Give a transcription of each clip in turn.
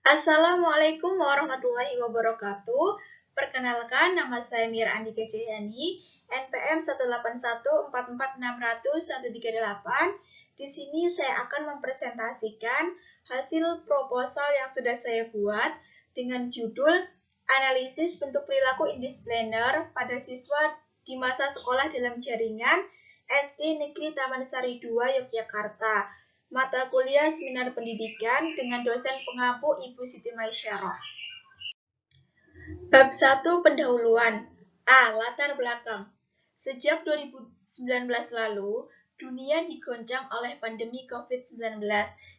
Assalamualaikum warahmatullahi wabarakatuh. Perkenalkan, nama saya Mira Andika Jahyani, NPM 18144600138. Di sini saya akan mempresentasikan hasil proposal yang sudah saya buat dengan judul Analisis Bentuk Perilaku Indisipliner pada Siswa di Masa Sekolah dalam Jaringan SD Negeri Taman Sari 2, Yogyakarta. Mata kuliah Seminar Pendidikan dengan dosen pengampu Ibu Siti Maisyarah. Bab 1 Pendahuluan. A. Latar belakang. Sejak 2019 lalu, dunia digoncang oleh pandemi COVID-19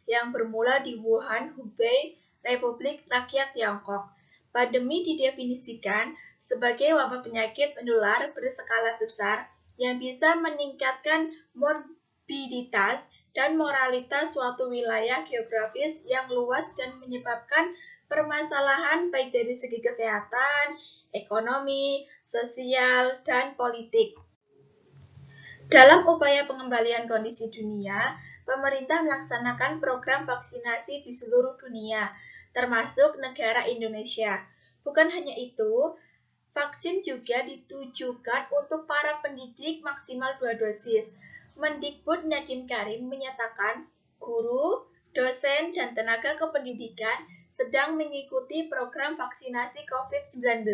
yang bermula di Wuhan, Hubei, Republik Rakyat Tiongkok. Pandemi didefinisikan sebagai wabah penyakit menular berskala besar yang bisa meningkatkan morbiditas dan moralitas suatu wilayah geografis yang luas dan menyebabkan permasalahan baik dari segi kesehatan, ekonomi, sosial, dan politik. Dalam upaya pengembalian kondisi dunia, pemerintah melaksanakan program vaksinasi di seluruh dunia, termasuk negara Indonesia. Bukan hanya itu, vaksin juga ditujukan untuk para pendidik maksimal 2 dosis. Mendikbud Nadiem Karim menyatakan guru, dosen, dan tenaga kependidikan sedang mengikuti program vaksinasi COVID-19.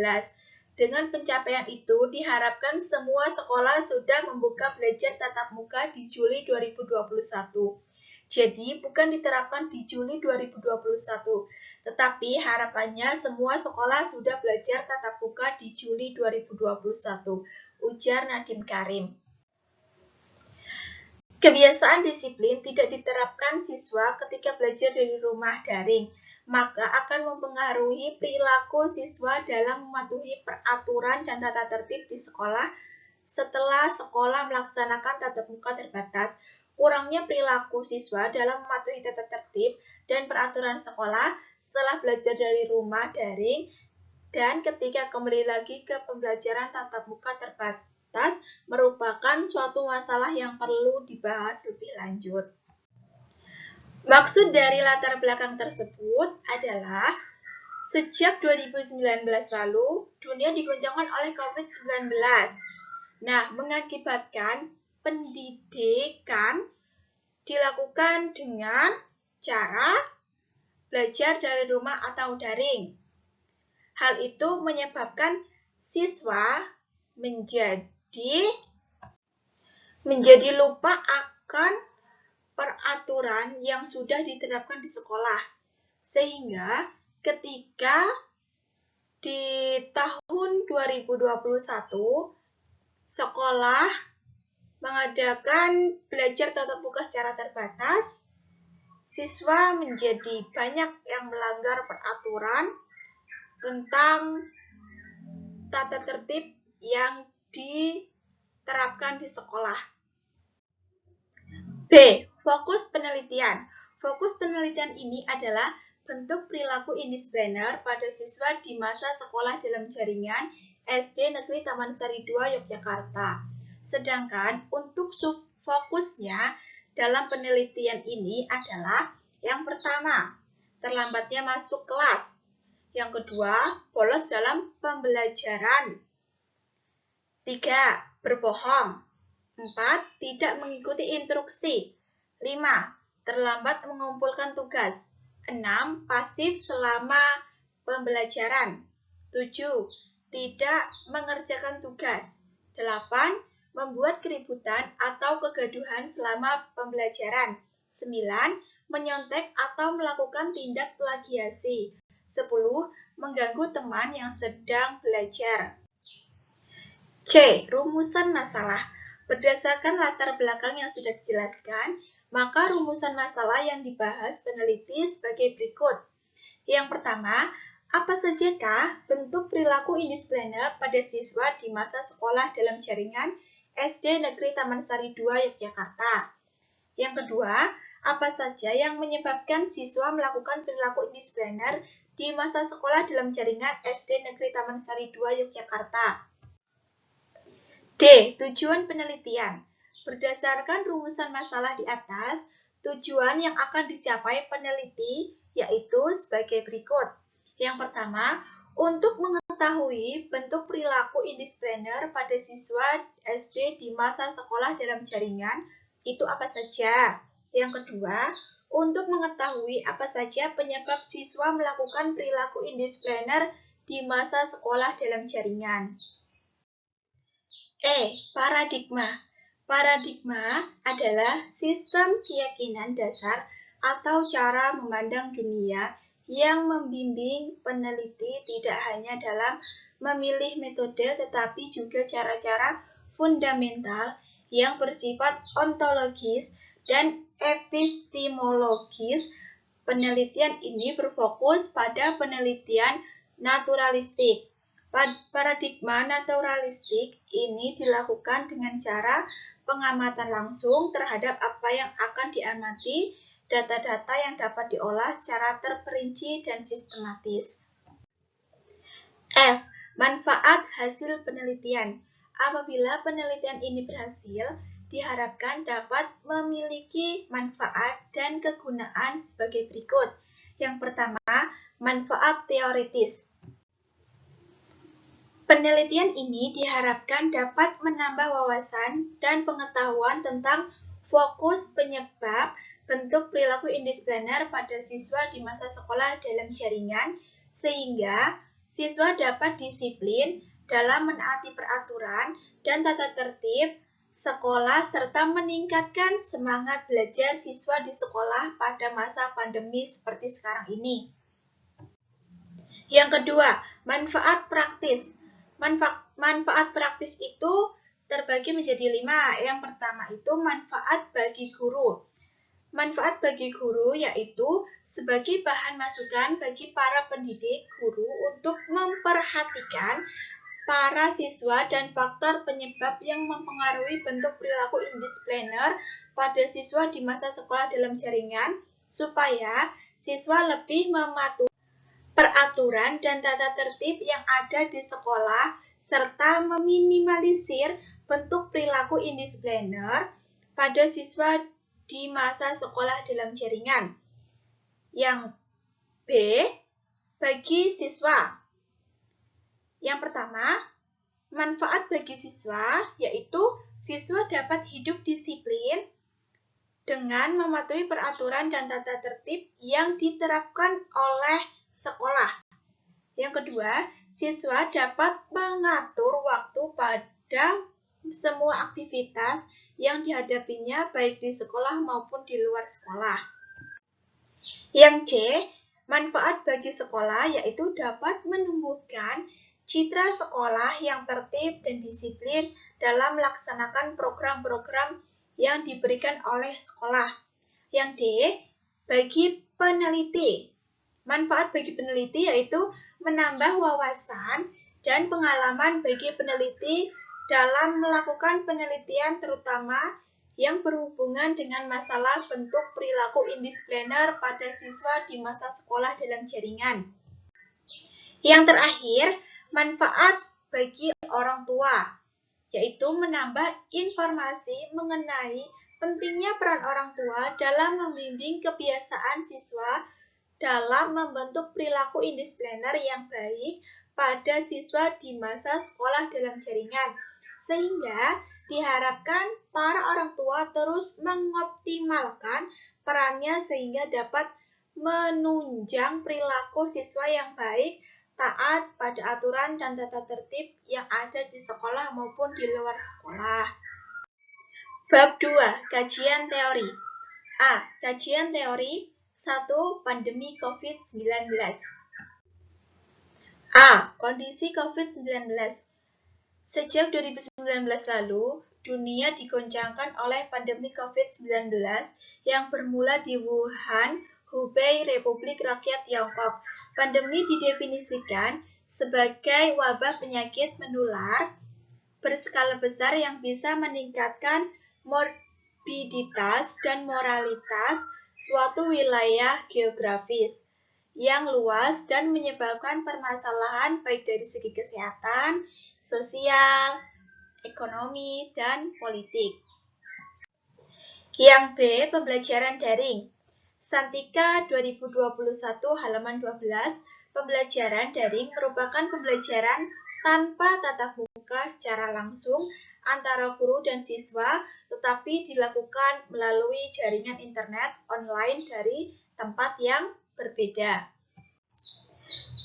Dengan pencapaian itu, diharapkan semua sekolah sudah membuka belajar tatap muka di Juli 2021. Jadi, bukan diterapkan di Juli 2021, tetapi harapannya semua sekolah sudah belajar tatap muka di Juli 2021, ujar Nadiem Karim. Kebiasaan disiplin tidak diterapkan siswa ketika belajar dari rumah daring, maka akan mempengaruhi perilaku siswa dalam mematuhi peraturan dan tata tertib di sekolah setelah sekolah melaksanakan tatap muka terbatas. Kurangnya perilaku siswa dalam mematuhi tata tertib dan peraturan sekolah setelah belajar dari rumah daring dan ketika kembali lagi ke pembelajaran tatap muka terbatas merupakan suatu masalah yang perlu dibahas lebih lanjut. Maksud dari latar belakang tersebut adalah sejak 2019 lalu, dunia digoncangkan oleh COVID-19. Nah, mengakibatkan pendidikan dilakukan dengan cara belajar dari rumah atau daring. Hal itu menyebabkan siswa menjadi lupa akan peraturan yang sudah diterapkan di sekolah. Sehingga ketika di tahun 2021 sekolah mengadakan belajar tatap muka secara terbatas, siswa menjadi banyak yang melanggar peraturan tentang tata tertib yang diterapkan di sekolah. B. Fokus penelitian. Fokus penelitian ini adalah bentuk perilaku indisipliner pada siswa di masa sekolah dalam jaringan SD Negeri Taman Sari 2, Yogyakarta. Sedangkan untuk subfokusnya dalam penelitian ini adalah yang pertama, terlambatnya masuk kelas. Yang kedua, bolos dalam pembelajaran. 3. Berbohong. 4. Tidak mengikuti instruksi. 5. Terlambat mengumpulkan tugas. 6. Pasif selama pembelajaran. 7. Tidak mengerjakan tugas. 8. Membuat keributan atau kegaduhan selama pembelajaran. 9. Menyontek atau melakukan tindak plagiasi. 10. Mengganggu teman yang sedang belajar. C. Rumusan masalah. Berdasarkan latar belakang yang sudah dijelaskan, maka rumusan masalah yang dibahas peneliti sebagai berikut. Yang pertama, apa sajakah bentuk perilaku indisipliner pada siswa di masa sekolah dalam jaringan SD Negeri Taman Sari 2, Yogyakarta? Yang kedua, apa saja yang menyebabkan siswa melakukan perilaku indisipliner di masa sekolah dalam jaringan SD Negeri Taman Sari 2, Yogyakarta? D. Tujuan penelitian. Berdasarkan rumusan masalah di atas, tujuan yang akan dicapai peneliti yaitu sebagai berikut. Yang pertama, untuk mengetahui bentuk perilaku indisipliner pada siswa SD di masa sekolah dalam jaringan, itu apa saja? Yang kedua, untuk mengetahui apa saja penyebab siswa melakukan perilaku indisipliner di masa sekolah dalam jaringan. Paradigma. Paradigma adalah sistem keyakinan dasar atau cara memandang dunia yang membimbing peneliti tidak hanya dalam memilih metode tetapi juga cara-cara fundamental yang bersifat ontologis dan epistemologis. Penelitian ini berfokus pada penelitian naturalistik. Paradigma naturalistik ini dilakukan dengan cara pengamatan langsung terhadap apa yang akan diamati, data-data yang dapat diolah secara terperinci dan sistematis. F. Manfaat hasil penelitian. Apabila penelitian ini berhasil, diharapkan dapat memiliki manfaat dan kegunaan sebagai berikut. Yang pertama, manfaat teoritis. Penelitian ini diharapkan dapat menambah wawasan dan pengetahuan tentang fokus penyebab bentuk perilaku indisipliner pada siswa di masa sekolah dalam jaringan, sehingga siswa dapat disiplin dalam menaati peraturan dan tata tertib sekolah serta meningkatkan semangat belajar siswa di sekolah pada masa pandemi seperti sekarang ini. Yang kedua, manfaat praktis. Manfaat praktis itu terbagi menjadi 5. Yang pertama itu manfaat bagi guru. Manfaat bagi guru yaitu sebagai bahan masukan bagi para pendidik guru untuk memperhatikan para siswa dan faktor penyebab yang mempengaruhi bentuk perilaku indisipliner pada siswa di masa sekolah dalam jaringan supaya siswa lebih mematuhi peraturan dan tata tertib yang ada di sekolah serta meminimalisir bentuk perilaku indisipliner pada siswa di masa sekolah dalam jaringan. Yang B, bagi siswa. Yang pertama, manfaat bagi siswa yaitu siswa dapat hidup disiplin dengan mematuhi peraturan dan tata tertib yang diterapkan oleh sekolah. Yang kedua, siswa dapat mengatur waktu pada semua aktivitas yang dihadapinya baik di sekolah maupun di luar sekolah. Yang C, manfaat bagi sekolah yaitu dapat menumbuhkan citra sekolah yang tertib dan disiplin dalam melaksanakan program-program yang diberikan oleh sekolah. Yang D, bagi peneliti. Manfaat bagi peneliti yaitu menambah wawasan dan pengalaman bagi peneliti dalam melakukan penelitian terutama yang berhubungan dengan masalah bentuk perilaku indisipliner pada siswa di masa sekolah dalam jaringan. Yang terakhir, manfaat bagi orang tua, yaitu menambah informasi mengenai pentingnya peran orang tua dalam membimbing kebiasaan siswa dalam membentuk perilaku indisipliner yang baik pada siswa di masa sekolah dalam jaringan, sehingga diharapkan para orang tua terus mengoptimalkan perannya sehingga dapat menunjang perilaku siswa yang baik, taat pada aturan dan tata tertib yang ada di sekolah maupun di luar sekolah. Bab 2. Kajian teori. A. Kajian teori 1. Pandemi COVID-19. A. Kondisi COVID-19. Sejak 2019 lalu, dunia digoncangkan oleh pandemi COVID-19 yang bermula di Wuhan, Hubei, Republik Rakyat Tiongkok. Pandemi didefinisikan sebagai wabah penyakit menular berskala besar yang bisa meningkatkan morbiditas dan moralitas suatu wilayah geografis yang luas dan menyebabkan permasalahan baik dari segi kesehatan, sosial, ekonomi, dan politik. Yang B. Pembelajaran daring. Santika 2021 halaman 12, pembelajaran daring merupakan pembelajaran tanpa tatap muka secara langsung antara guru dan siswa, tetapi dilakukan melalui jaringan internet online dari tempat yang berbeda.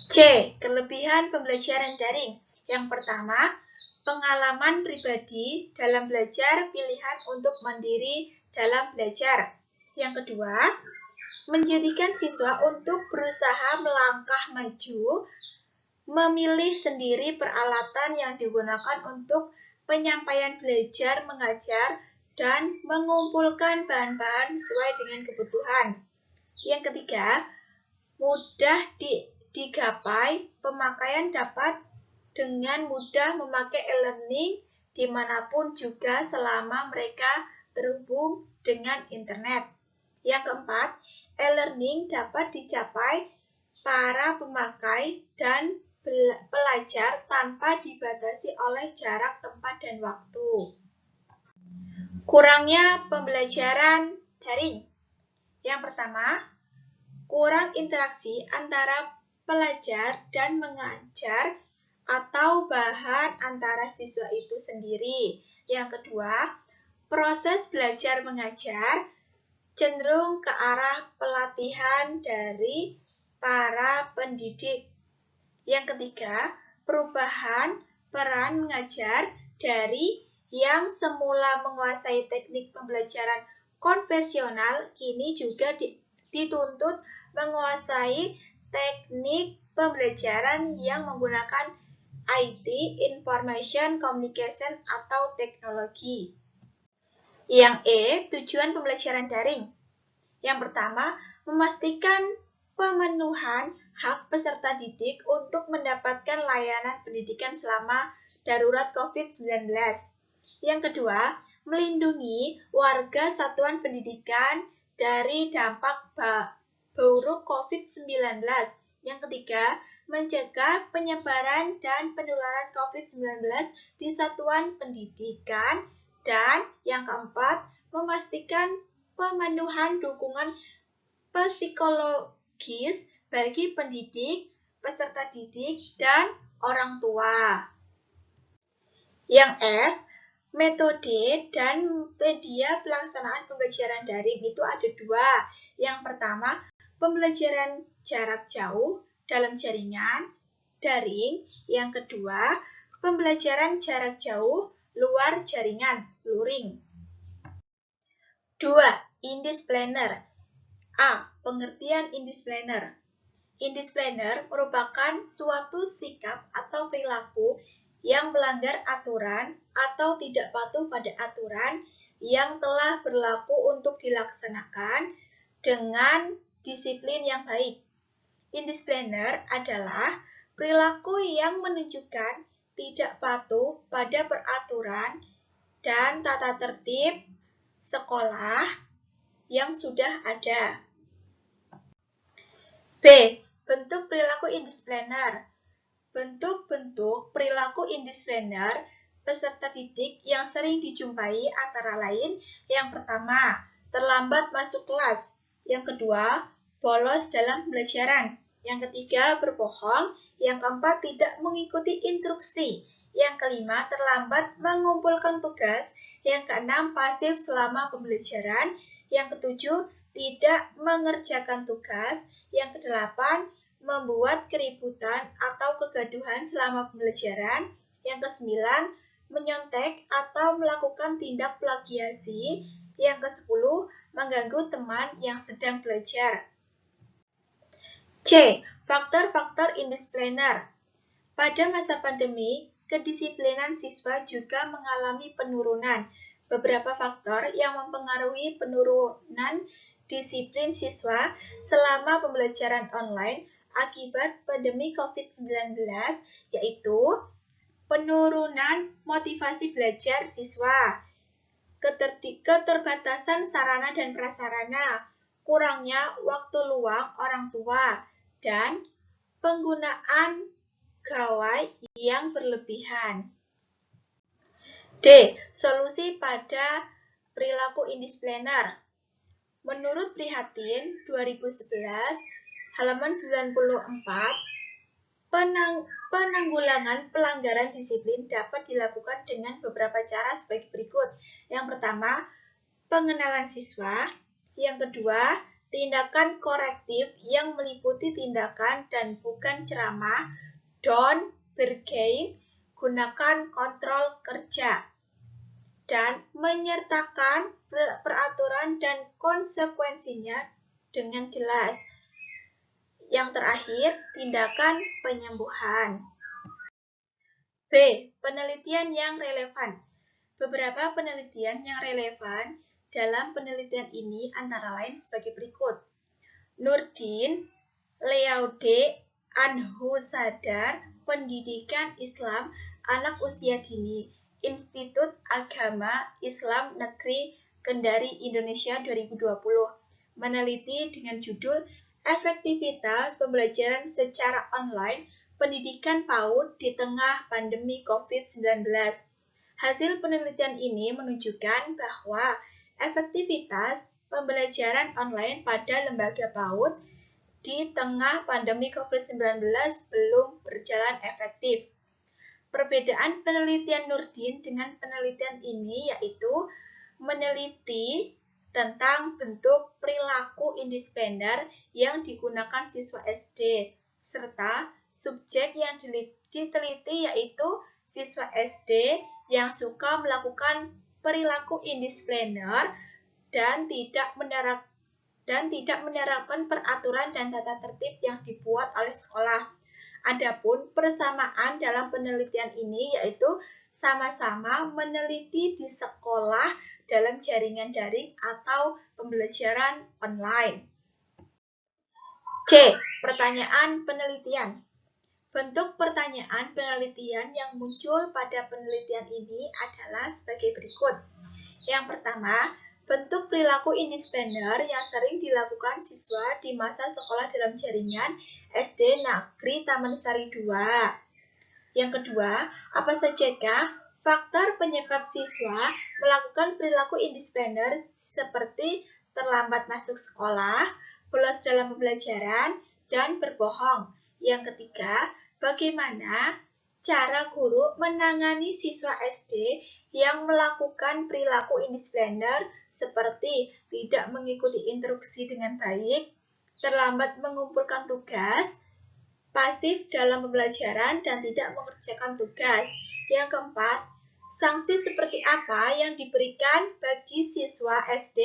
C. Kelebihan pembelajaran daring. Yang pertama, pengalaman pribadi dalam belajar, pilihan untuk mandiri dalam belajar. Yang kedua, menjadikan siswa untuk berusaha melangkah maju, memilih sendiri peralatan yang digunakan untuk penyampaian belajar mengajar, dan mengumpulkan bahan-bahan sesuai dengan kebutuhan. Yang ketiga, mudah digapai, pemakaian dapat dengan mudah memakai e-learning dimanapun juga selama mereka terhubung dengan internet. Yang keempat, e-learning dapat dicapai para pemakai dan pelajar tanpa dibatasi oleh jarak, tempat, dan waktu. Kurangnya pembelajaran daring. Yang pertama, kurang interaksi antara pelajar dan mengajar atau bahan antara siswa itu sendiri. Yang kedua, proses belajar mengajar cenderung ke arah pelatihan dari para pendidik. Yang ketiga, perubahan peran mengajar dari yang semula menguasai teknik pembelajaran konvensional kini juga dituntut menguasai teknik pembelajaran yang menggunakan IT, Information Communication, atau teknologi. Yang E, tujuan pembelajaran daring. Yang pertama, memastikan pemenuhan hak peserta didik untuk mendapatkan layanan pendidikan selama darurat COVID-19. Yang kedua, melindungi warga satuan pendidikan dari dampak buruk COVID-19. Yang ketiga, mencegah penyebaran dan penularan COVID-19 di satuan pendidikan. Dan yang keempat, memastikan pemenuhan dukungan psikologis bagi pendidik, peserta didik, dan orang tua. Yang F, metode dan media pelaksanaan pembelajaran daring itu ada dua. Yang pertama, pembelajaran jarak jauh dalam jaringan daring. Yang kedua, pembelajaran jarak jauh luar jaringan luring. 2. Indiscipliner. A. Pengertian indiscipliner. Indiscipliner merupakan suatu sikap atau perilaku yang melanggar aturan atau tidak patuh pada aturan yang telah berlaku untuk dilaksanakan dengan disiplin yang baik. Indiscipliner adalah perilaku yang menunjukkan tidak patuh pada peraturan dan tata tertib sekolah yang sudah ada. B. Bentuk perilaku indisipliner. Bentuk-bentuk perilaku indisipliner peserta didik yang sering dijumpai antara lain: yang pertama, terlambat masuk kelas; yang kedua, bolos dalam pembelajaran; yang ketiga, berbohong; yang keempat, tidak mengikuti instruksi; yang kelima, terlambat mengumpulkan tugas; yang keenam, pasif selama pembelajaran; yang ketujuh, tidak mengerjakan tugas; yang kedelapan, membuat keributan atau kegaduhan selama pembelajaran; yang kesembilan, menyontek atau melakukan tindak plagiasi; yang ke-10, mengganggu teman yang sedang belajar. C. Faktor-faktor indisipliner. Pada masa pandemi, kedisiplinan siswa juga mengalami penurunan. Beberapa faktor yang mempengaruhi penurunan disiplin siswa selama pembelajaran online akibat pandemi COVID-19 yaitu penurunan motivasi belajar siswa, keterbatasan sarana dan prasarana, kurangnya waktu luang orang tua, dan penggunaan gawai yang berlebihan. D. Solusi pada perilaku indisipliner. Menurut Prihatin 2011, halaman 94, penanggulangan pelanggaran disiplin dapat dilakukan dengan beberapa cara sebagai berikut. Yang pertama, pengenalan siswa. Yang kedua, tindakan korektif yang meliputi tindakan dan bukan ceramah. Don't bergain, gunakan kontrol kerja. Dan menyertakan peraturan dan konsekuensinya dengan jelas. Yang terakhir, tindakan penyembuhan. B. Penelitian yang relevan. Beberapa penelitian yang relevan dalam penelitian ini antara lain sebagai berikut. Nurdin, Leaude, Anhusadar, Pendidikan Islam Anak Usia Dini, Institut Agama Islam Negeri Kendari Indonesia 2020. Meneliti dengan judul Efektivitas Pembelajaran Secara Online Pendidikan PAUD di Tengah Pandemi COVID-19. Hasil penelitian ini menunjukkan bahwa efektivitas pembelajaran online pada lembaga PAUD di tengah pandemi COVID-19 belum berjalan efektif. Perbedaan penelitian Nurdin dengan penelitian ini yaitu meneliti tentang bentuk perilaku indisipliner yang digunakan siswa SD, serta subjek yang diteliti yaitu siswa SD yang suka melakukan perilaku indisipliner dan tidak menerapkan peraturan dan tata tertib yang dibuat oleh sekolah. Adapun persamaan dalam penelitian ini yaitu sama-sama meneliti di sekolah dalam jaringan daring atau pembelajaran online. C. Pertanyaan penelitian. Bentuk pertanyaan penelitian yang muncul pada penelitian ini adalah sebagai berikut. Yang pertama, bentuk perilaku indisipliner yang sering dilakukan siswa di masa sekolah dalam jaringan SD Negeri Taman Sari 2. Yang kedua, apa sajakah faktor penyebab siswa melakukan perilaku indisipliner seperti terlambat masuk sekolah, bolos dalam pembelajaran, dan berbohong. Yang ketiga, bagaimana cara guru menangani siswa SD yang melakukan perilaku indisipliner seperti tidak mengikuti instruksi dengan baik, terlambat mengumpulkan tugas, pasif dalam pembelajaran, dan tidak mengerjakan tugas. Yang keempat, sanksi seperti apa yang diberikan bagi siswa SD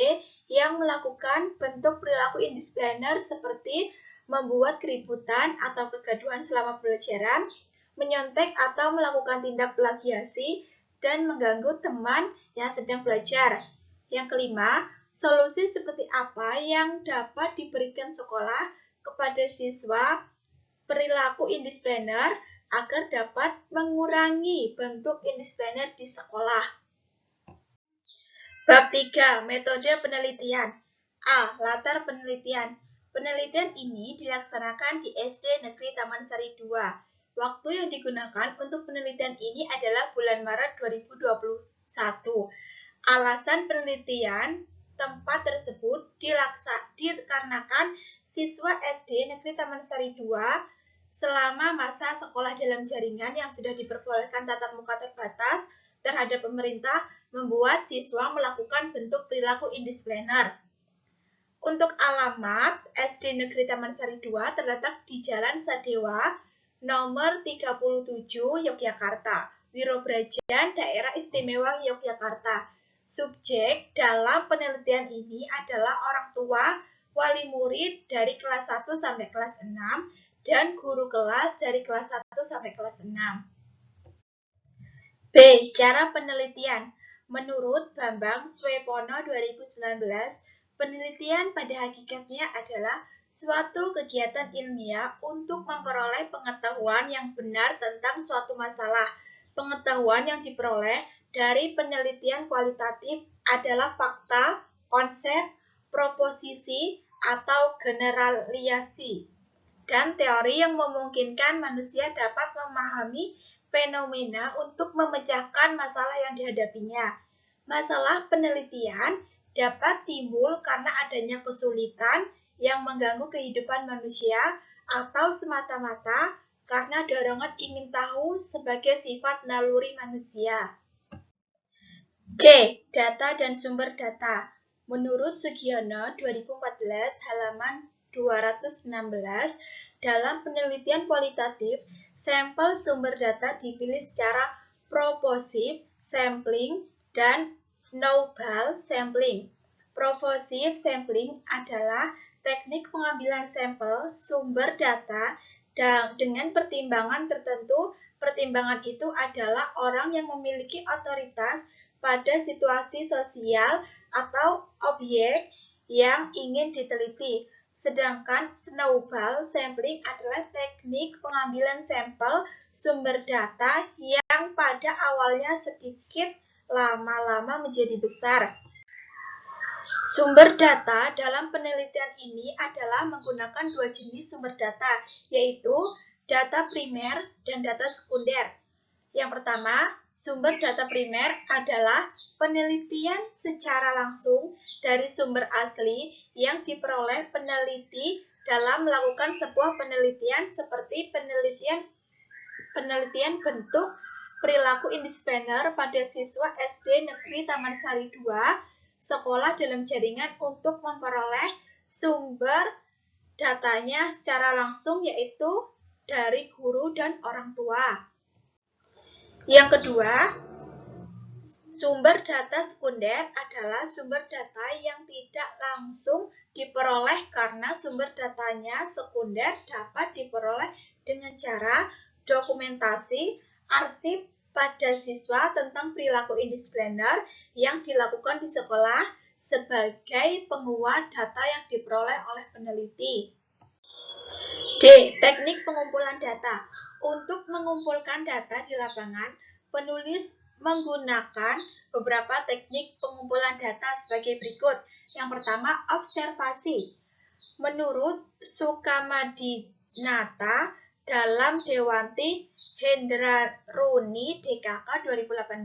yang melakukan bentuk perilaku indisipliner seperti membuat keributan atau kegaduhan selama pembelajaran, menyontek atau melakukan tindak plagiasi, dan mengganggu teman yang sedang belajar. Yang kelima, solusi seperti apa yang dapat diberikan sekolah kepada siswa perilaku indisipliner agar dapat mengurangi bentuk indisipliner di sekolah. Bab 3. Metode penelitian. A. Latar penelitian. Penelitian ini dilaksanakan di SD Negeri Taman Sari 2. Waktu yang digunakan untuk penelitian ini adalah bulan Maret 2021. Alasan penelitian tempat tersebut dikarenakan siswa SD Negeri Taman Sari 2 selama masa sekolah dalam jaringan yang sudah diperbolehkan tatap muka terbatas terhadap pemerintah membuat siswa melakukan bentuk perilaku indisipliner. Untuk alamat SD Negeri Taman Sari 2 terletak di Jalan Sadewa, nomor 37, Yogyakarta, Wirobrajan, Daerah Istimewa Yogyakarta. Subjek dalam penelitian ini adalah orang tua, wali murid dari kelas 1 sampai kelas 6, dan guru kelas dari kelas 1 sampai kelas 6. B. Cara penelitian. Menurut Bambang Swepono 2019, penelitian pada hakikatnya adalah suatu kegiatan ilmiah untuk memperoleh pengetahuan yang benar tentang suatu masalah. Pengetahuan yang diperoleh dari penelitian kualitatif adalah fakta, konsep, proposisi, atau generalisasi, dan teori yang memungkinkan manusia dapat memahami fenomena untuk memecahkan masalah yang dihadapinya. Masalah penelitian dapat timbul karena adanya kesulitan yang mengganggu kehidupan manusia atau semata-mata karena dorongan ingin tahu sebagai sifat naluri manusia. C. Data dan sumber data. Menurut Sugiono 2014 halaman 216, dalam penelitian kualitatif, sampel sumber data dipilih secara proporsive sampling dan snowball sampling. Proporsive sampling adalah teknik pengambilan sampel sumber data dengan pertimbangan tertentu. Pertimbangan itu adalah orang yang memiliki otoritas pada situasi sosial atau objek yang ingin diteliti. Sedangkan snowball sampling adalah teknik pengambilan sampel sumber data yang pada awalnya sedikit lama-lama menjadi besar. Sumber data dalam penelitian ini adalah menggunakan dua jenis sumber data, yaitu data primer dan data sekunder. Yang pertama, sumber data primer adalah penelitian secara langsung dari sumber asli yang diperoleh peneliti dalam melakukan sebuah penelitian seperti penelitian bentuk perilaku indisipliner pada siswa SD Negeri Taman Sari 2, sekolah dalam jaringan untuk memperoleh sumber datanya secara langsung, yaitu dari guru dan orang tua. Yang kedua, sumber data sekunder adalah sumber data yang tidak langsung diperoleh karena sumber datanya sekunder dapat diperoleh dengan cara dokumentasi arsip pada siswa tentang perilaku indisipliner yang dilakukan di sekolah sebagai penguat data yang diperoleh oleh peneliti. D. Teknik pengumpulan data. Untuk mengumpulkan data di lapangan, penulis menggunakan beberapa teknik pengumpulan data sebagai berikut. Yang pertama, observasi. Menurut Sukamadinata dalam Dewanti Hendraruni DKK 2018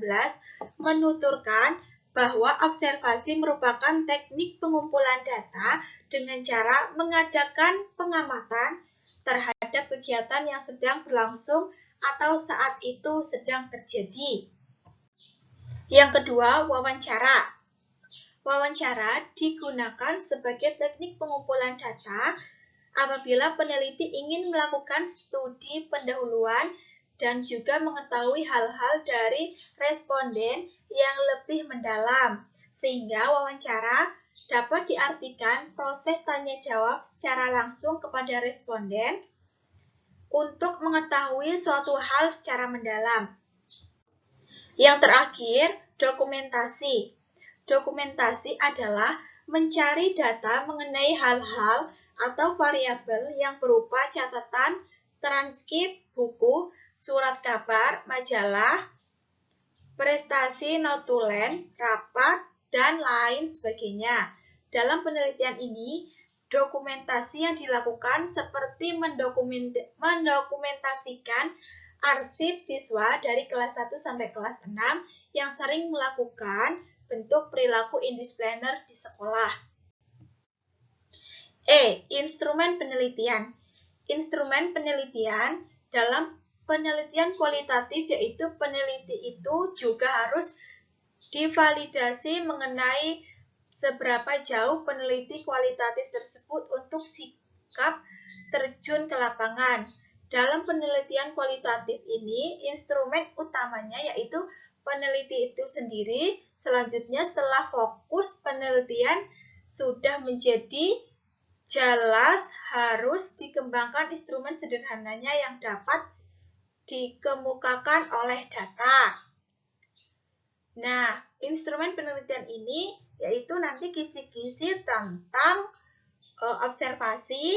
menuturkan bahwa observasi merupakan teknik pengumpulan data dengan cara mengadakan pengamatan terhadap kegiatan yang sedang berlangsung atau saat itu sedang terjadi. Yang kedua, wawancara. Wawancara digunakan sebagai teknik pengumpulan data apabila peneliti ingin melakukan studi pendahuluan dan juga mengetahui hal-hal dari responden yang lebih mendalam, sehingga wawancara dapat diartikan proses tanya-jawab secara langsung kepada responden untuk mengetahui suatu hal secara mendalam. Yang terakhir, dokumentasi. Dokumentasi adalah mencari data mengenai hal-hal atau variabel yang berupa catatan, transkrip, buku, surat kabar, majalah, prestasi notulen, rapat, dan lain sebagainya. Dalam penelitian ini, dokumentasi yang dilakukan seperti mendokumentasikan arsip siswa dari kelas 1 sampai kelas 6 yang sering melakukan bentuk perilaku indisipliner di sekolah. E. Instrumen penelitian. Instrumen penelitian dalam penelitian kualitatif, yaitu peneliti itu juga harus divalidasi mengenai seberapa jauh peneliti kualitatif tersebut untuk sikap terjun ke lapangan. Dalam penelitian kualitatif ini, instrumen utamanya yaitu peneliti itu sendiri. Selanjutnya, setelah fokus penelitian sudah menjadi jelas, harus dikembangkan instrumen sederhananya yang dapat dikemukakan oleh data. Nah, instrumen penelitian ini yaitu nanti kisi-kisi tentang observasi,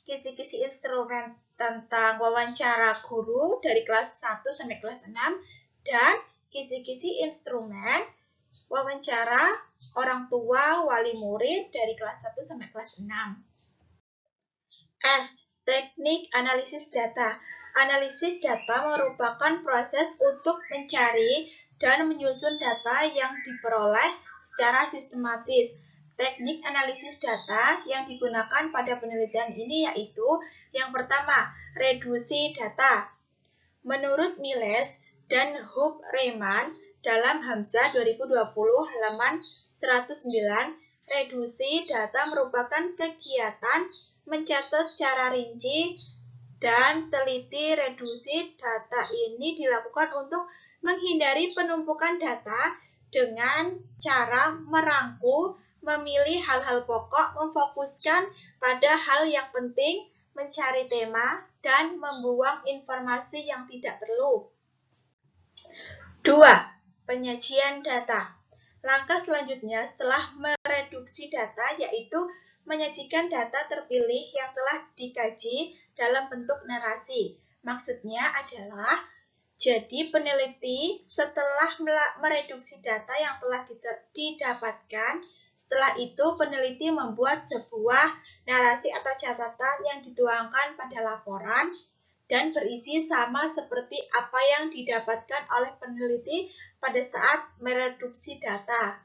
kisi-kisi instrumen tentang wawancara guru dari kelas 1 sampai kelas 6, dan kisi-kisi instrumen wawancara orang tua wali murid dari kelas 1 sampai kelas 6. F. Teknik analisis data. Analisis data merupakan proses untuk mencari dan menyusun data yang diperoleh secara sistematis. Teknik analisis data yang digunakan pada penelitian ini yaitu yang pertama, reduksi data. Menurut Miles dan Hupp-Riemann dalam Hamzah 2020 halaman 109, reduksi data merupakan kegiatan mencatat secara rinci dan teliti. Reduksi data ini dilakukan untuk menghindari penumpukan data dengan cara merangkum, memilih hal-hal pokok, memfokuskan pada hal yang penting, mencari tema, dan membuang informasi yang tidak perlu. 2. Penyajian data. Langkah selanjutnya setelah mereduksi data yaitu menyajikan data terpilih yang telah dikaji dalam bentuk narasi. Maksudnya adalah, jadi peneliti setelah mereduksi data yang telah didapatkan, setelah itu peneliti membuat sebuah narasi atau catatan yang dituangkan pada laporan dan berisi sama seperti apa yang didapatkan oleh peneliti pada saat mereduksi data.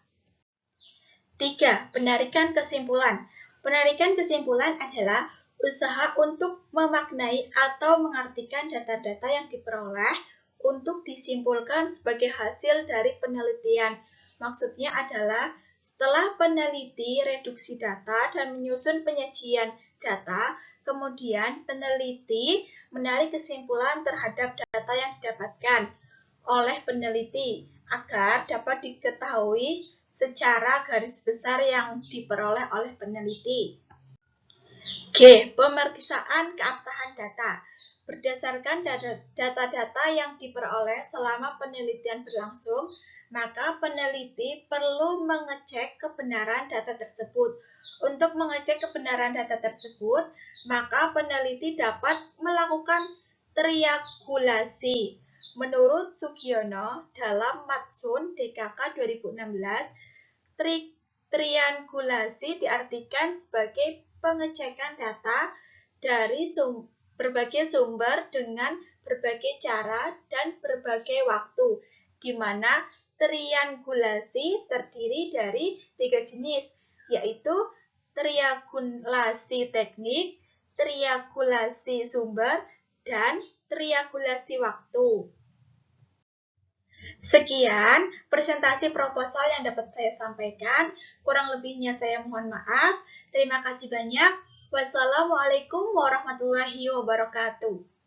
3. Penarikan kesimpulan. Penarikan kesimpulan adalah usaha untuk memaknai atau mengartikan data-data yang diperoleh untuk disimpulkan sebagai hasil dari penelitian. Maksudnya adalah setelah peneliti reduksi data dan menyusun penyajian data, kemudian peneliti menarik kesimpulan terhadap data yang didapatkan oleh peneliti agar dapat diketahui secara garis besar yang diperoleh oleh peneliti. G. Pemeriksaan keabsahan data. Berdasarkan data-data yang diperoleh selama penelitian berlangsung, maka peneliti perlu mengecek kebenaran data tersebut. Untuk mengecek kebenaran data tersebut, maka peneliti dapat melakukan triangulasi. Menurut Sugiono dalam Matsun DKK 2016, triangulasi diartikan sebagai pengecekan data dari berbagai sumber dengan berbagai cara dan berbagai waktu, di mana triangulasi terdiri dari 3 jenis, yaitu triangulasi teknik, triangulasi sumber, dan triangulasi waktu. Sekian presentasi proposal yang dapat saya sampaikan. Kurang lebihnya saya mohon maaf. Terima kasih banyak. Wassalamualaikum warahmatullahi wabarakatuh.